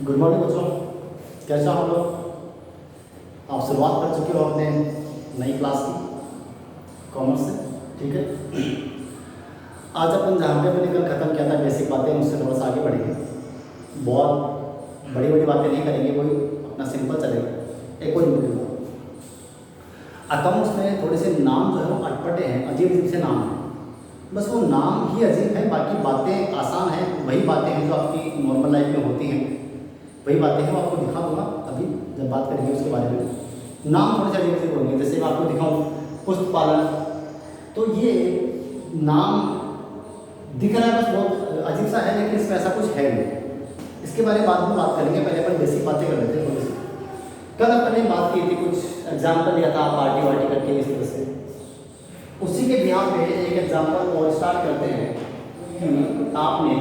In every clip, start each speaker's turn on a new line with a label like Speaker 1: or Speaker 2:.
Speaker 1: Good morning बच्चों, कैसा हो लोग। आप शुरुआत कर चुके हो अपने नई क्लास की कॉमर्स से, ठीक है। आज अपन जहाँ पे अपने कल ख़त्म किया था बेसिक बातें, उससे थोड़ा सा आगे बढ़ेंगे। बहुत बड़ी बड़ी बातें नहीं करेंगे, कोई अपना सिंपल चलेगा। एक और इम्पोर्टेंट बात, अकाउंट्स में थोड़े से नाम जो है वो अटपटे हैं, अजीब अजीब से नाम हैं। बस वो नाम ही अजीब है, बाकी बातें आसान हैं। वही बातें हैं जो आपकी नॉर्मल लाइफ में होती हैं, वही बातें हैं। वो आपको दिखा दूंगा अभी जब बात करेंगे उसके बारे में। नाम थोड़े से अजीब अजीब होंगे, जैसे मैं आपको दिखाऊँ पुष्प पालन, तो ये नाम दिख रहा है बस बहुत अजीब सा है, लेकिन इसमें ऐसा कुछ है नहीं। इसके बारे में बाद में बात करेंगे, पहले अपन बेसिक बातें कर लेते हैं थोड़ी सी। कल अपन ने बात की थी, कुछ एग्जाम्पल दिया था पार्टी वार्टी करके इस तरह से। उसी के बिहार पे एक एग्जाम्पल और स्टार्ट करते हैं कि आपने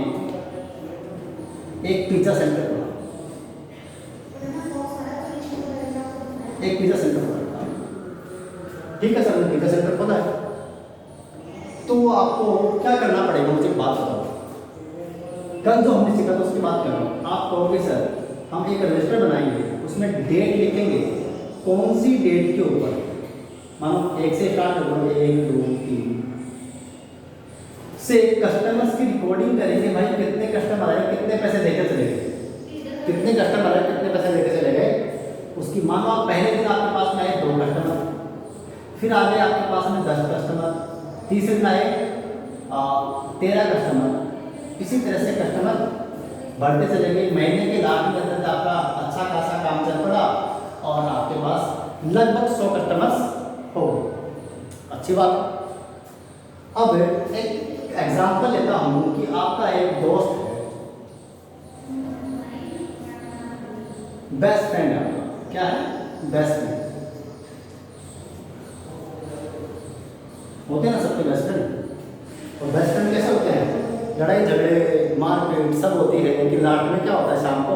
Speaker 1: एक पिज्ज़ा सेंटर खोला, एक पिज्ज़ा सेंटर खोला, ठीक है सर, पिज्ज़ा सेंटर खोला है, तो आपको क्या करना पड़ेगा, मुझे बात बताओ। कल जो हमने सीखा था उसकी बात कर रहा हूँ। आप कहोगे सर हम एक रजिस्टर बनाएंगे, उसमें डेट लिखेंगे, कौन सी डेट के ऊपर, मानो 1 से स्टार्ट करोगे, 1 2 3 से कस्टमर्स की रिकॉर्डिंग करेंगे। भाई कितने कस्टमर आए, कितने पैसे देकर चले गए, कितने कस्टमर आए, कितने पैसे लेकर चले गए उसकी। मानो आप पहले दिन आपके पास में आए 2 कस्टमर, फिर आगे आपके पास में 10 कस्टमर, तीसरे दिन आए 13 कस्टमर। इसी तरह से कस्टमर बढ़ते चले गए। महीने के लास्ट के अंदर आपका अच्छा खासा काम चल पड़ा और आपके पास लगभग 100 कस्टमर्स हो गए। अच्छी बात। अब एक एग्जाम्पल लेता हूँ कि आपका एक दोस्त है, बेस्ट फ्रेंड है आपका। क्या है? Best friend. होते हैं ना सबके बेस्ट फ्रेंड। और बेस्ट फ्रेंड कैसे होते हैं? लड़ाई झगड़े मारपीट सब होती है, लेकिन लास्ट में क्या होता है, शाम को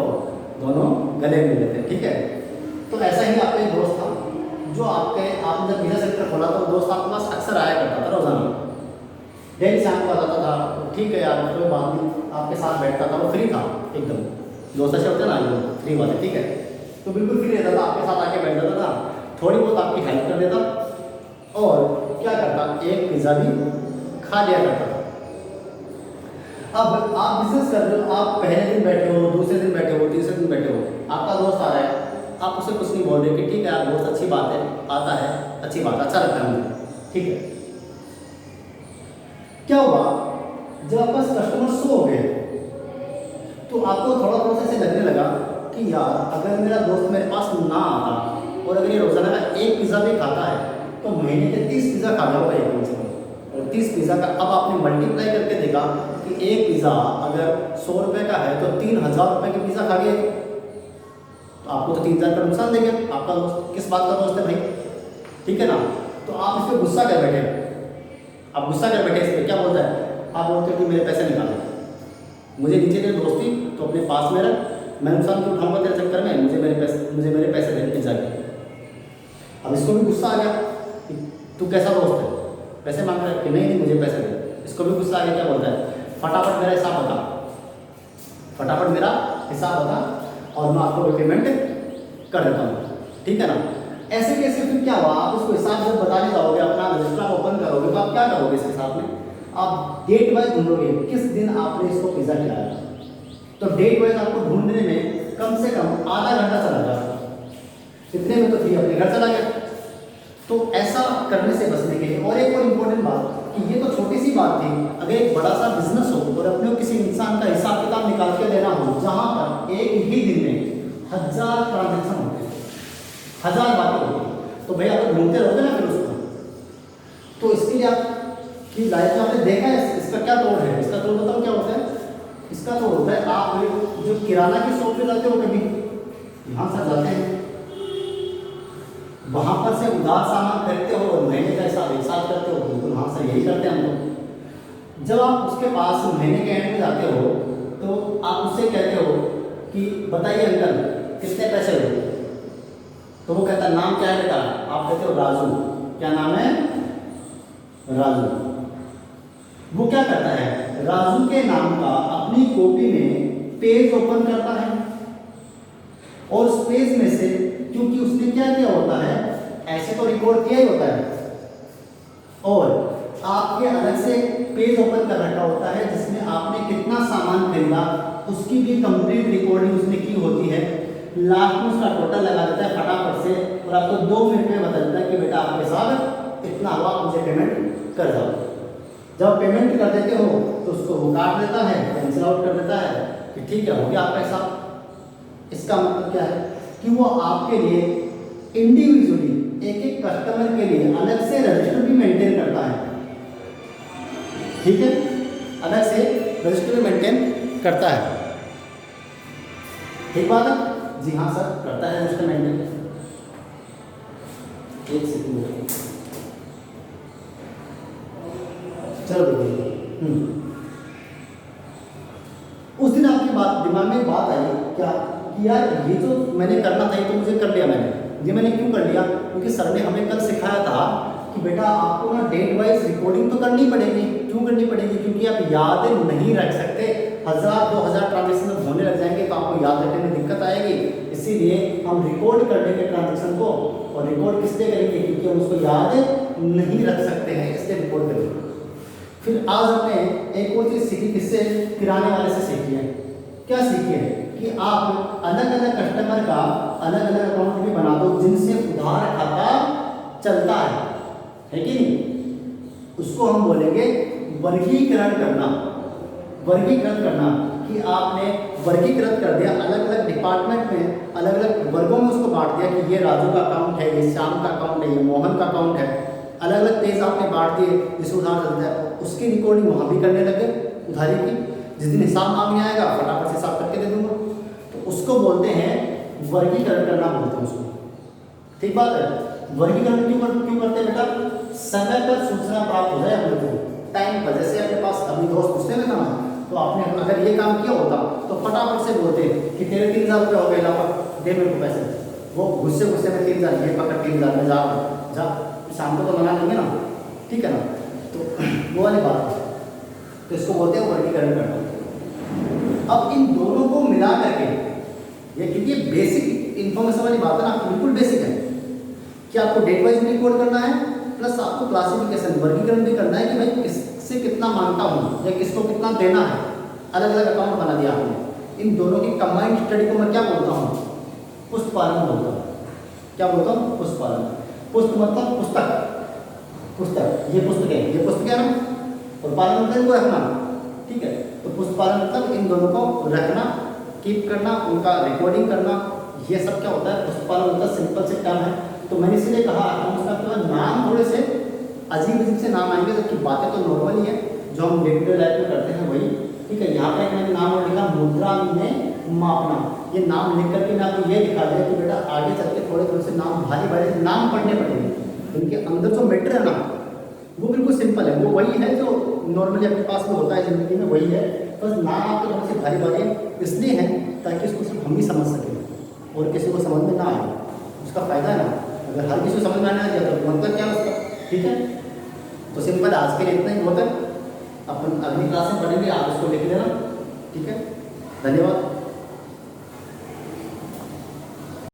Speaker 1: दोनों गले मिल लेते हैं, ठीक है। तो ऐसा ही आपका एक दोस्त था जो आपने जब पिज्जा सेंटर खोला तो दोस्त आपके पास अक्सर आया करता था, रोजाना डेली शाम को आता था। ठीक है यार, कोई बात नहीं, आपके साथ बैठता था, वो फ्री था एकदम, दोस्त ऐसे होते ना एकदम फ्री वाले, ठीक है। तो बिल्कुल फ्री रहता था, आपके साथ आके बैठ जाता था, थोड़ी बहुत आपकी हेल्प कर देता और क्या करता, एक पिज़्ज़ा भी खा लिया करता था। अब आप बिजनेस कर रहे हो, आप पहले दिन बैठे हो, दूसरे दिन बैठे हो, तीसरे दिन बैठे हो, आपका दोस्त आ रहा है, आप उसे कुछ नहीं बोल रहे कि ठीक है यार दोस्त अच्छी बात है, आता है, अच्छी बात, अच्छा लगता है मुझे, ठीक है। क्या हुआ, जब आपके पास कस्टमर 100 हो गए तो आपको थोड़ा थोड़ा सा ऐसे लगने लगा कि यार अगर मेरा दोस्त मेरे पास ना आता और अगर ये रोजाना का एक पिज़्ज़ा भी खाता है तो महीने के 30 पिज़्ज़ा खा गया होगा एक कम से कम। और 30 पिज़्ज़ा का अब आपने मल्टीप्लाई करके देखा कि एक पिज़्ज़ा अगर 100 रुपये का है तो 3000 रुपये के पिज़्ज़ा खा गया, तो आपको तो 3000 का नुकसान दे गया। आपका दोस्त किस बात का दोस्त है भाई, ठीक है ना। तो आप इस पर गुस्सा कर बैठे, आप गुस्सा कर बैठे इस पर, क्या बोलता है, आप बोलते हो कि मेरे पैसे निकालो, मुझे नीचे तेरी दोस्ती तो अपने पास में रख, मैं नुकसान क्यों उठाऊंगा तेरे चक्कर में, मुझे मेरे पैसे दे पिज़्ज़ा के। अब इसको भी गुस्सा आ गया कि तू कैसा दोस्त है, पैसे मांग रहा है कि नहीं मुझे पैसे दे। इसको भी गुस्सा आ गया, क्या बोलता है, फटाफट मेरा हिसाब बता, फटाफट मेरा हिसाब बता और मैं आपको पेमेंट कर देता हूँ, ठीक है ना। ऐसे कैसे फिर क्या हुआ, आप उसको हिसाब जब बताने जाओगे, अपना रजिस्टर ओपन करोगे तो आप क्या करोगे इसके साथ में, आप डेट वाइज ढूंढोगे किस दिन आपने इसको पिज़्ज़ा खिलाया। तो डेट वाइज आपको ढूंढने में कम से कम आधा घंटा चला जाएगा, इतने में तो फिर अपने घर चला गया। तो ऐसा करने से बचने के लिए, और एक और इम्पोर्टेंट बात कि ये तो छोटी सी बात थी, अगर एक बड़ा सा बिजनेस हो और अपने को किसी इंसान का हिसाब किताब निकाल के देना हो, जहाँ पर एक ही दिन में 1000 ट्रांजेक्शन होते हैं, 1000 बातें होती हैं, तो भैया अगर ढूंढते रहोगे ना फिर उसको, तो इसके लिए आपकी लाइफ में आपने देखा है इसका क्या तोड़ है। इसका तोड़ बताओ क्या होता है, इसका तोड़ होता है, आप जो किराना की शॉप पे जाते हो, कभी यहाँ से जाते हैं, वहाँ पर से उधार सामान खरीदते हो और महीने का हिसाब एक साथ करते हो, बिल्कुल हाँ सर यही करते हैं हम लोग। जब आप उसके पास महीने के एंड में जाते हो तो आप उससे कहते हो कि बताइए अंकल कितने पैसे हुए, तो वो कहता है नाम क्या है बेटा, आप कहते हो राजू, क्या नाम है, राजू। वो क्या करता है, राजू के नाम का अपनी कॉपी में पेज ओपन करता है, और उस पेज में से, क्योंकि उसने क्या किया होता है, ऐसे तो रिकॉर्ड किया ही होता है, और आपके अलग से पेज ओपन कर रखा होता है जिसमें आपने कितना सामान खरीदा उसकी भी कंप्लीट रिकॉर्डिंग उसने की होती है। लास्ट में उसका टोटल लगा देता है फटाफट से, और आपको 2 मिनट में बता देता है कि बेटा आपके साथ इतना हुआ, मुझे पेमेंट कर दो। जब पेमेंट कर देते हो तो उसको वो काट देता है, कैंसिल आउट कर देता है कि ठीक है हो गया आपका हिसाब। इसका मतलब क्या है कि वो आपके लिए इंडिविजुअली एक एक कस्टमर के लिए अलग से रजिस्टर भी मेंटेन करता है, ठीक है, अलग से रजिस्टर भी मेंटेन करता है। ठीक बात है? जी हाँ सर, करता है रजिस्टर मेंटेन। एक सेकंड, चलो देखिए। उस दिन आपकी बात दिमाग में बात आई क्या कि यार ये जो मैंने करना था ये तो मुझे कर लिया मैंने, ये मैंने क्यों कर लिया? क्योंकि सर ने हमें कल सिखाया था कि बेटा आपको ना डेट वाइज रिकॉर्डिंग तो करनी पड़ेगी। क्यों करनी पड़ेगी? क्योंकि आप याद नहीं रख सकते, 1000-2000 ट्रांजेक्शन होने लग जाएंगे तो आपको याद रखने में दिक्कत आएगी। इसीलिए हम रिकॉर्ड कर लेंगे ट्रांजेक्शन को, और रिकॉर्ड किस लिए करेंगे? क्योंकि हम उसको याद नहीं रख सकते हैं, इसलिए रिकॉर्ड करेंगे। फिर आज हमने एक और चीज़ सीखी, किससे? किराने वाले से सीखी है। क्या सीखी है? कि आप अलग अलग कस्टमर का अलग अलग अकाउंट भी बना दो जिनसे उधार खाता चलता है कि नहीं? उसको हम बोलेंगे वर्गीकरण करना। वर्गीकरण करना कि आपने वर्गीकृत कर दिया, अलग अलग डिपार्टमेंट में अलग अलग वर्गों में उसको बांट दिया कि ये राजू का अकाउंट है, ये श्याम का अकाउंट है, ये मोहन का अकाउंट है। अलग अलग पेज आपने बांट दिए जिससे उधार चलता है, उसकी रिकॉर्डिंग वहाँ भी करने लगे उधारी की। जिस दिन हिसाब मांगने आएगा फटाफट से हिसाब करके दे दूंगा। तो उसको बोलते हैं वर्गीकरण करना, बोलते हैं उसको। ठीक बात है? वर्गीकरण क्यों करते हैं बेटा? समय पर सूचना प्राप्त हो जाए हम लोग को, टाइम पर। जैसे अपने पास अभी दोस्त पूछते हैं ना, तो आपने अगर ये काम किया होता तो फटाफट से बोलते कि तेरे 3000 रुपये हो गए, लापा दे मेरे को पैसे। वो गुस्से गुस्से में 3000 ये पकड़ 3000 में जा शाम को तो मना लेंगे ना, ठीक है ना? तो वो वाली बात है। तो इसको बोलते हैं वर्गीकरण करना। अब इन दोनों को मिला करके, ये क्योंकि ये बेसिक इन्फॉर्मेशन वाली बात है ना, बिल्कुल बेसिक है कि आपको डेट वाइज भी रिकॉर्ड करना है, प्लस आपको क्लासिफिकेशन वर्गीकरण भी करना है कि भाई किससे कितना मांगता हूँ या किसको कितना देना है। अलग अलग अकाउंट बना दिया आपने। इन दोनों की कंबाइंड स्टडी को मैं क्या बोलता हूँ? पुष्ट पालन बोलता हूँ। क्या बोलता हूँ? पुष्ट पालन। पुष्ट मतलब पुस्तक, पुस्तक, ये पुस्तक है, ये पुस्तक है ना, और पालन मतलब इनको रखना, ठीक है? तो पुष्ट पालन मतलब इन दोनों को रखना, कीप करना, उनका रिकॉर्डिंग करना, ये सब क्या होता है? पुष्ट पालन होता है। सिंपल से काम है। तो मैंने इसलिए कहा उसका केवल नाम थोड़े से अजीब अजीब से नाम आएंगे, जबकि बातें तो नॉर्मल ही है जो हम डे टू डे लाइफ में करते हैं वही, ठीक है? यहाँ पर मैंने नाम और लिखा मुद्रा में मापना। ये नाम लिख करके मैं आपको ये दिखा दिया कि बेटा आगे चल के थोड़े थोड़े से नाम भारी भारी नाम पढ़ने पड़ेंगे। उनके अंदर जो मैटर है ना वो बिल्कुल सिंपल है, वो वही है जो नॉर्मली अपने पास में होता है ज़िंदगी में, वही है। बस नाम आपके थोड़े से भारी भारी इसलिए हैं ताकि इसको सिर्फ हम ही समझ सकें और किसी को समझ में ना आए। उसका फ़ायदा है ना, अगर हर किसी को समझ में आने लग जाए तो मतलब क्या उसका, ठीक है? तो सिंपल आज के लिए इतना ही बहुत है। अपन अगली क्लास में पढ़ेंगे, आप उसको लिख लेना, ठीक है? धन्यवाद।